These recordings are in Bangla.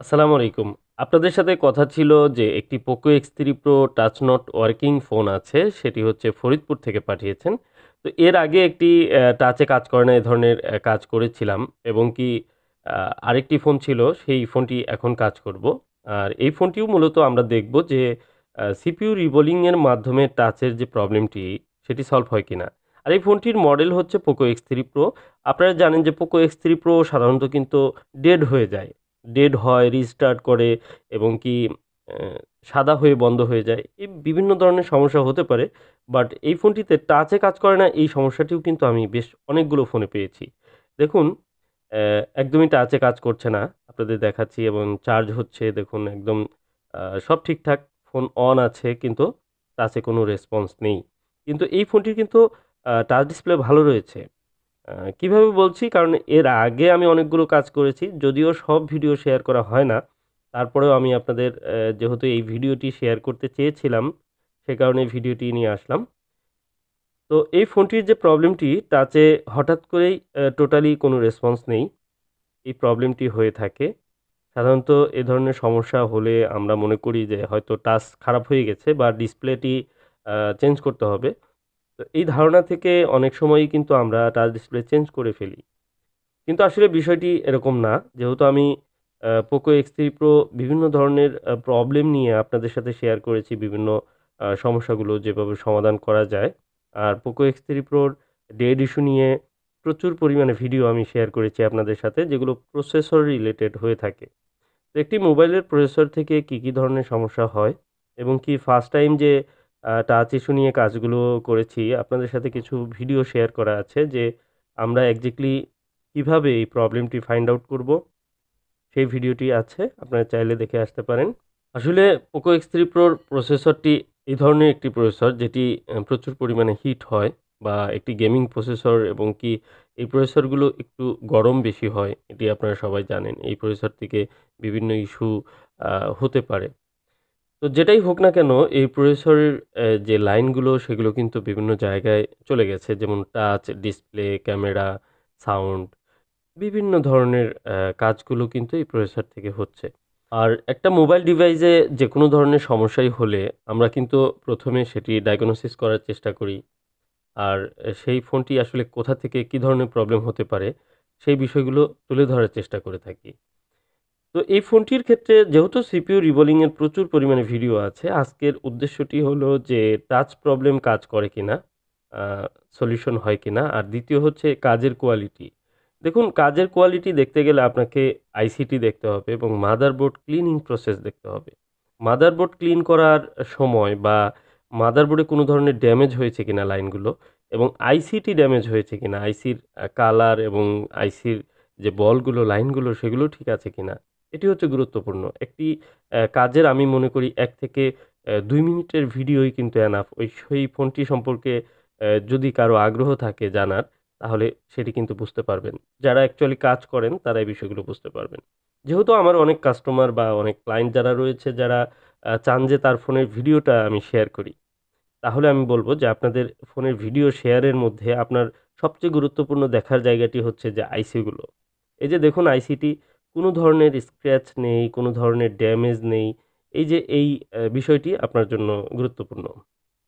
আসসালামু আলাইকুম। আপনাদের সাথে কথা ছিল যে একটি Poco X3 Pro touch not working phone আছে। সেটি হচ্ছে ফরিদপুর থেকে পাঠিয়েছেন। তো এর আগে একটি টাচে কাজ করে না এ ধরনের কাজ করেছিলাম এবং কি আরেকটি ফোন ছিল সেই ফোনটি এখন কাজ করব। আর এই ফোনটিও মূলত আমরা দেখব যে CPU রিবোলিং এর মাধ্যমে টাচের যে প্রবলেমটি সেটি সলভ হয় কিনা। আর এই ফোনটির মডেল হচ্ছে Poco X3 Pro। আপনারা জানেন যে Poco X3 Pro সাধারণত কিন্তু ডেড হয়ে যায়। ডেড হয়, রিস্টার্ট করে এবং কি সাদা হয়ে বন্ধ হয়ে যায়। এই বিভিন্ন ধরনের সমস্যা হতে পারে। বাট এই ফোনটিতে টাচে কাজ করে না এই সমস্যাটিও কিন্তু আমি বেশ অনেকগুলো ফোনে পেয়েছি। দেখুন একদমই টাচে কাজ করছে না। আপনাদের দেখাচ্ছি এবং চার্জ হচ্ছে দেখুন একদম সব ঠিকঠাক। ফোন অন আছে কিন্তু টাচে কোনো রেসপন্স নেই। কিন্তু এই ফোনটির কিন্তু টাচ ডিসপ্লে ভালো রয়েছে। কিভাবে বলছি? কারণ এর আগে আমি অনেকগুলো কাজ করেছি। যদিও সব ভিডিও শেয়ার করা হয় না। তারপরেও আমি আপনাদের যেহেতু এই ভিডিওটি শেয়ার করতে চেয়েছিলাম, সে কারণে ভিডিওটি নিয়ে আসলাম। তো এই ফোনটির যে প্রবলেমটি টাচে হঠাৎ করেই টোটালি কোনো রেসপন্স নেই। এই প্রবলেমটি হয়ে থাকে। সাধারণত এ ধরনের সমস্যা হলে আমরা মনে করি যে হয়তো টাচ খারাপ হয়ে গেছে বা ডিসপ্লেটি চেঞ্জ করতে হবে। তো এই ধারণা থেকে অনেক সময়ই কিন্তু আমরা টাচ ডিসপ্লে চেঞ্জ করে ফেলি। কিন্তু আসলে বিষয়টি এরকম না। যেহেতু আমি Poco X3 Pro বিভিন্ন ধরনের প্রবলেম নিয়ে আপনাদের সাথে শেয়ার করেছি বিভিন্ন সমস্যাগুলো যেভাবে সমাধান করা যায়। আর Poco X3 Pro র ডেড ইস্যু নিয়ে প্রচুর পরিমাণে ভিডিও আমি শেয়ার করেছি আপনাদের সাথে যেগুলো প্রসেসর রিলেটেড হয়ে থাকে। তো একটি মোবাইলের প্রসেসর থেকে কি ধরনের সমস্যা হয় এবং কি ফার্স্ট টাইম যে টাচ ইস্যু নিয়ে কাজগুলো করেছি আপনাদের সাথে কিছু ভিডিও শেয়ার করা আছে যে আমরা এক্সাক্টলি কিভাবে এই প্রবলেমটি ফাইন্ড আউট করব সেই ভিডিওটি আছে। আপনারা চাইলে দেখে আসতে পারেন। আসলে Poco X3 Pro র প্রসেসরটি এই ধরনের একটি প্রসেসর যেটি প্রচুর পরিমাণে হিট হয় বা একটি গেমিং প্রসেসর এবং কি এই প্রসেসরগুলো একটু গরম বেশি হয়। এটি আপনারা সবাই জানেন। এই প্রসেসর থেকে বিভিন্ন ইস্যু হতে পারে। তো যেটাই হোক না কেন এই প্রসেসরের যে লাইনগুলো সেগুলো কিন্তু বিভিন্ন জায়গায় চলে গেছে। যেমন টাচ, ডিসপ্লে, ক্যামেরা, সাউন্ড বিভিন্ন ধরনের কাজগুলো কিন্তু এই প্রসেসর থেকে হচ্ছে। আর একটা মোবাইল ডিভাইসে যেকোনো ধরনের সমস্যাই হলে আমরা কিন্তু ১ম এ সেটি ডায়াগনোসিস করার চেষ্টা করি। আর সেই ফোনটি আসলে কোথা থেকে কী ধরনের প্রবলেম হতে পারে সেই বিষয়গুলো তুলে ধরার চেষ্টা করে থাকি। তো এই ফোনটির ক্ষেত্রে যেহেতু সিপিইউ রিবোলিং এর প্রচুর পরিমাণে ভিডিও আছে, আজকের উদ্দেশ্যটি হলো যে টাচ প্রবলেম কাজ করে কিনা, আ সলিউশন হয় কিনা। আর দ্বিতীয় হচ্ছে কাজের কোয়ালিটি। দেখুন কাজের কোয়ালিটি দেখতে গেলে আপনাকে আইসিটি দেখতে হবে এবং মাদারবোর্ড ক্লিনিং প্রসেস দেখতে হবে। মাদারবোর্ড ক্লিন করার সময় বা মাদারবোর্ডে কোনো ধরনের ড্যামেজ হয়েছে কিনা লাইনগুলো এবং আইসিটি ড্যামেজ হয়েছে কিনা, আইসির কালার এবং আইসির যে বলগুলো, লাইনগুলো সেগুলো ঠিক আছে কিনা। এটি হচ্ছে গুরুত্বপূর্ণ। একটি কাজের আমি মনে করি ১ থেকে ২ মিনিটের ভিডিওই কিন্তু এনাফ। সেই ফোনটি সম্পর্কে যদি কারো আগ্রহ থাকে জানার, তাহলে সেটি কিন্তু বুঝতে পারবেন। যারা অ্যাকচুয়ালি কাজ করেন তারা এই বিষয়গুলো বুঝতে পারবেন। যেহেতু আমার অনেক কাস্টমার বা অনেক ক্লায়েন্ট যারা রয়েছে যারা চান যে তার ফোনের ভিডিওটা আমি শেয়ার করি। তাহলে আমি বলব যে আপনাদের ফোনের ভিডিও শেয়ারের মধ্যে আপনার সবচেয়ে গুরুত্বপূর্ণ দেখার জায়গাটি হচ্ছে যে আইসিগুলো। এই যে দেখুন আইসিটি কোনো ধরনের স্ক্র্যাচ নেই, কোনো ধরনের ড্যামেজ নেই। এই যে এই বিষয়টি আপনার জন্য গুরুত্বপূর্ণ।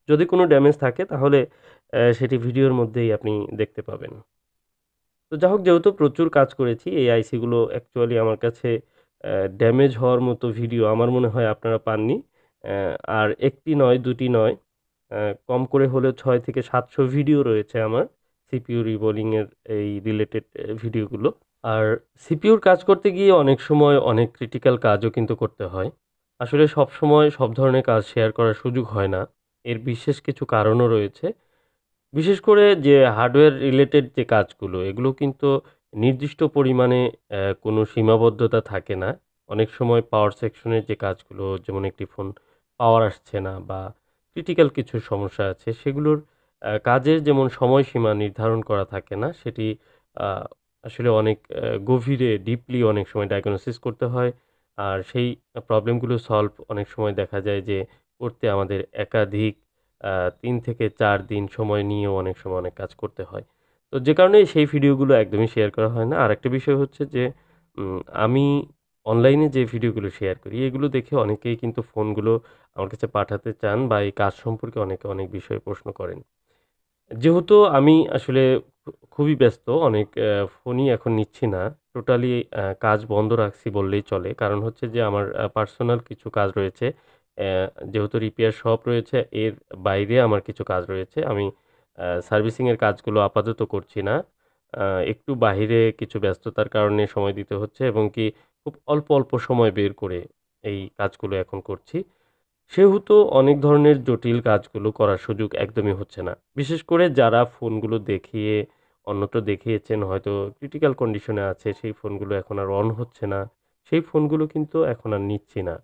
যদি কোনো ড্যামেজ থাকে তাহলে সেটি ভিডিওর মধ্যেই আপনি দেখতে পাবেন। তো যা হোক যেহেতু প্রচুর কাজ করেছি এই আইসিগুলো অ্যাকচুয়ালি আমার কাছে ড্যামেজ হওয়ার মতো ভিডিও আমার মনে হয় আপনারা পাননি। আর ১ টি নয়, ২ টি নয়, কম করে হলেও ৬ থেকে ৭০০ ভিডিও রয়েছে আমার সিপিইউ রিবোলিং এর এই রিলেটেড ভিডিওগুলো। আর সিপিইউর কাজ করতে গিয়ে অনেক সময় অনেক ক্রিটিক্যাল কাজও কিন্তু করতে হয়। আসলে সবসময় সব ধরনের কাজ শেয়ার করার সুযোগ হয় না। এর বিশেষ কিছু কারণও রয়েছে। বিশেষ করে যে হার্ডওয়্যার রিলেটেড যে কাজগুলো, এগুলো কিন্তু নির্দিষ্ট পরিমাণে কোনো সীমাবদ্ধতা থাকে না। অনেক সময় পাওয়ার সেকশনের যে কাজগুলো, যেমন একটি ফোন পাওয়ার আসছে না বা ক্রিটিক্যাল কিছু সমস্যা আছে, সেগুলোর কাজের যেমন সময়সীমা নির্ধারণ করা থাকে না, সেটি আ আসলে অনেক গভীরে ডিপলি অনেক সময় ডায়াগনোসিস করতে হয়। আর সেই প্রবলেমগুলো সলভ অনেক সময় দেখা যায় যে করতে আমাদের একাধিক আ ৩ থেকে ৪ দিন সময় নিয়েও অনেক সময় অনেক কাজ করতে হয়। তো যে কারণে সেই ভিডিওগুলো একদমই শেয়ার করা হয় না। আরেকটা বিষয় হচ্ছে যে আমি অনলাইনে যে ভিডিওগুলো শেয়ার করি এগুলো দেখে অনেকেই কিন্তু ফোনগুলো আমার কাছে পাঠাতে চান বা এই কাজ সম্পর্কে অনেকে অনেক বিষয়ে প্রশ্ন করেন। যেহেতু আমি আসলে খুবই ব্যস্ত, অনেক ফোনই এখন নিচ্ছি না। টোটালি কাজ বন্ধ রাখছি বললেই চলে। কারণ হচ্ছে যে আমার পার্সোনাল কিছু কাজ রয়েছে। যেহেতু রিপেয়ার শপ রয়েছে, এর বাইরে আমার কিছু কাজ রয়েছে। আমি সার্ভিসিং এর কাজগুলো আপাতত করছি না। আ একটু বাহিরে কিছু ব্যস্ততার কারণে সময় দিতে হচ্ছে এবং কি খুব অল্প, অল্প সময় বের করে এই কাজগুলো এখন করছি। সেহেতু অনেক ধরনের জটিল কাজগুলো করার সুযোগ একদমই হচ্ছে না। বিশেষ করে যারা ফোনগুলো দেখিয়ে অন্যত্র দেখিয়েছেন হয়তো ক্রিটিক্যাল কন্ডিশনে আছে, সেই ফোনগুলো এখন আর অন হচ্ছে না। সেই ফোনগুলো কিন্তু এখন আর নিচ্ছি না।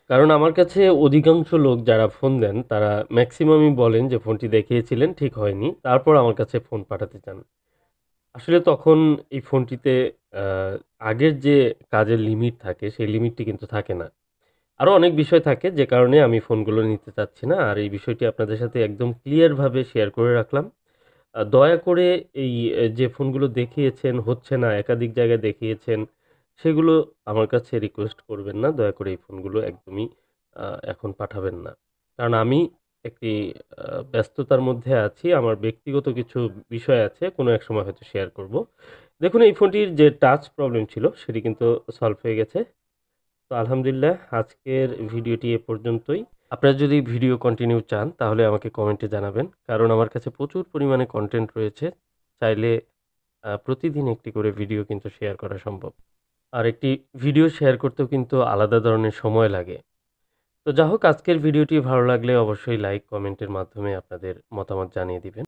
কারণ আমার কাছে অধিকাংশ লোক যারা ফোন দেন তারা মেক্সিমামই বলেন যে ফোনটি দেখিয়েছিলেন ঠিক হয়নি। তারপর আমার কাছে ফোন পাঠাতে চান। আসলে তখন এই ফোনটিতে আ আগের যে কাজের লিমিট থাকে সেই লিমিটটি কিন্তু থাকে না। আরো অনেক বিষয় থাকে যে কারণে আমি ফোনগুলো নিতে চাচ্ছি না। আর এই বিষয়টি আপনাদের সাথে একদম ক্লিয়ার ভাবে শেয়ার করে রাখলাম। দয়া করে এই যে ফোনগুলো দেখিয়েছেন হচ্ছে না, একাধিক জায়গায় দেখিয়েছেন, সেগুলো আমার কাছে রিকোয়েস্ট করবেন না। দয়া করে এই ফোনগুলো একদমই আ এখন পাঠাবেন না। কারণ আমি একটি আ ব্যস্ততার মধ্যে আছি। আমার ব্যক্তিগত কিছু বিষয় আছে, কোনো এক সময় হয়তো শেয়ার করব। দেখুন এই ফোনটির যে টাচ প্রবলেম ছিল সেটি কিন্তু সলভ হয়ে গেছে। তো আলহামদুলিল্লাহ আজকের ভিডিওটি এ পর্যন্তই। আপনারা যদি ভিডিও কন্টিনিউ চান তাহলে আমাকে কমেন্টে জানাবেন। কারণ আমার কাছে প্রচুর পরিমাণে কনটেন্ট রয়েছে। চাইলে প্রতিদিন একটি করে ভিডিও কিন্তু শেয়ার করা সম্ভব। আর একটি ভিডিও শেয়ার করতেও কিন্তু আলাদা ধরনের সময় লাগে। তো যা হোক আজকের ভিডিওটি ভালো লাগলে অবশ্যই লাইক, কমেন্টের মাধ্যমে আপনাদের মতামত জানিয়ে দিবেন।